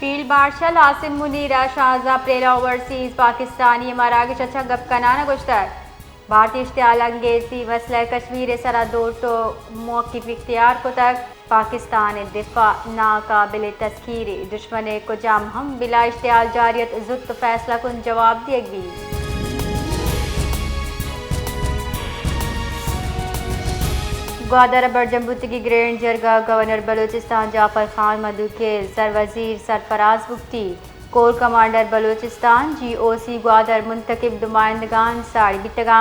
Field marshal Asim मुनीरा शाहजहां प्रेरा ओवरसीज पाकिस्तानी मराकश अच्छा गप कनाना गुश्तर भारतीय इश्तियाल अंगेजी मसला कश्मीर सरा दोटो मौक़िफ़ इख्तियार को तक पाकिस्तान दिफा नाकाबिल तस्खीर दुश्मन को जाम हम बिला इश्तियाल जारियत जुत फैसला कुन जवाब दिएगी। ग्वादर बरजम्बुतगी ग्रैंड जरगा गवर्नर बलूचिस्तान जाफर खान मधुकेल सरवजीर Sarfaraz Mufti corps commander Balochistan GOC Gwadar मुंतकिब नुमाइंदगान साड़ी बितगा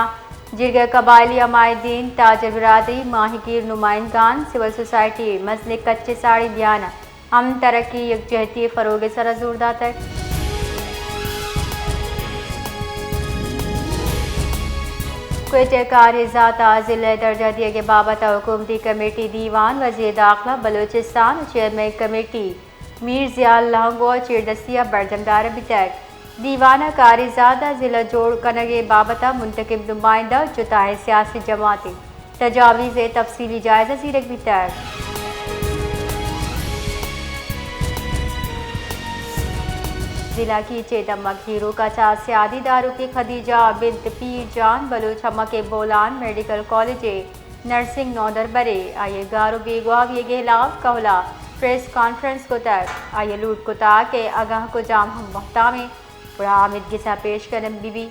जिरगा कबायली अमायदीन ताजर बिरादरी माहिगीर नुमाइंदगान सिविल सोसाइटी मसले कच्चे साड़ी बयाना हम तरक्की यकजहती फ़रोग सरा जोरदार तक क्वेटे कारज़ाता ज़िले दर्जा दिए गए बाबत हुकूमती कमेटी दीवान वज़ीर दाखिला बलूचिस्तान चेयरमैन कमेटी मीर ज़ियाल लहंगो चिरदसिया बरजमदार बितक दीवाना कारज़ाता ज़िला जोड़ कनगे बाबत मुंतकिब नुमाइंदा जुताए सियासी जमातें तजावीज़ तफसीली जायज़ा ज़ीरक बितक जिला की चेतमक हीरो का सियादी दारू की खदीजा बिन्त पीर जान बलूच के बोलान मेडिकल कॉलेज नर्सिंग नौदर बरे आये गारो बेगवाब ये गहलाव कहला प्रेस कॉन्फ्रेंस को तक आये लूट को ताके आगाह को जाम हम वक्ता में बुरा हामिद गिसा पेश करम बीबी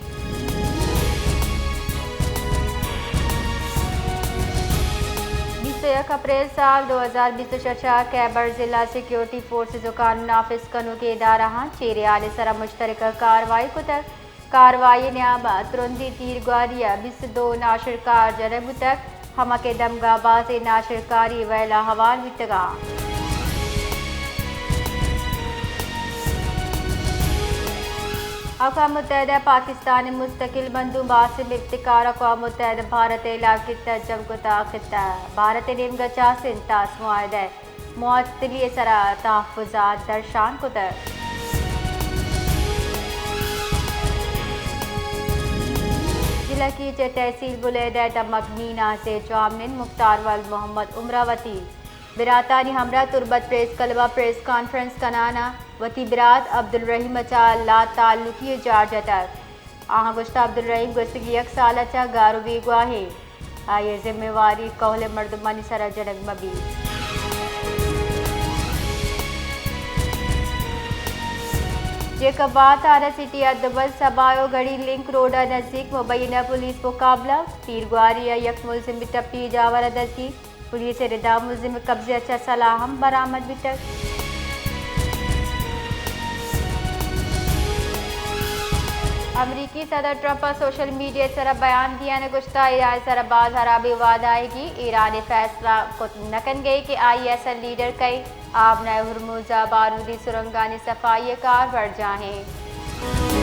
1 अप्रैल साल 2020 कैबर जिला सिक्योरिटी फोर्सेज और कानून नाफिज कनु के इदारा चेरे आले सरा मुश्तरका कार्रवाई को तक कार्रवाई न्याबा तुरंदी तीर ग्वारिया 22 नाशरकार जरब तक हम के दमगाबाज नाशरकारी वैला हवाल वितगा अक़वाम मुत्तहिदा पाकिस्तान मुस्तकिल बंदू बासिम इफ्तिकार अक़वाम मुत्तहिदा भारत इलाक़ जम को ताक़िता भारत निमगा चासिन तास मुआहदा मुअत्तली सरा तहफ़्फ़ुज़ात दरशान को तर जिला की तहसील बुलैदा दमक मीना से जामनिन मुख्तार वल मोहम्मद उमरावती बिरातानी हमरा तुरबत प्रेस कलवा प्रेस कॉन्फ्रेंस कनाना वती बिरात अब्दुल रहीम अचा ला ताल्लुकी जारजा तक आहा गुश्ता अब्दुल रहीम गुस्तगी 1 साल अचा गारो बेगवा है आये जिम्मेवारी कहले मर्दमानी सरा जनक मबी जेकबात आरा सिटी अदबल सबायो गढ़ी लिंक रोड नजदीक मुबैना पुलिस मुकाबला तीर ग्वारिया यक मुलजिम टप्पी जावर दस्ती पुलिस रिदा मुलजिम कब्जे अच्छा सलाहम बरामद बितक अमरीकी सदर ट्रंप सोशल मीडिया सरा बयान दिया ने गुश्ता ईरान सरा बाज हराबी वाद आएगी ईरानी फैसला को नकन गई कि ISL लीडर कई आबना हुरमुजा बारूदी सुरंगानी सफाई कार बढ़ जाएं।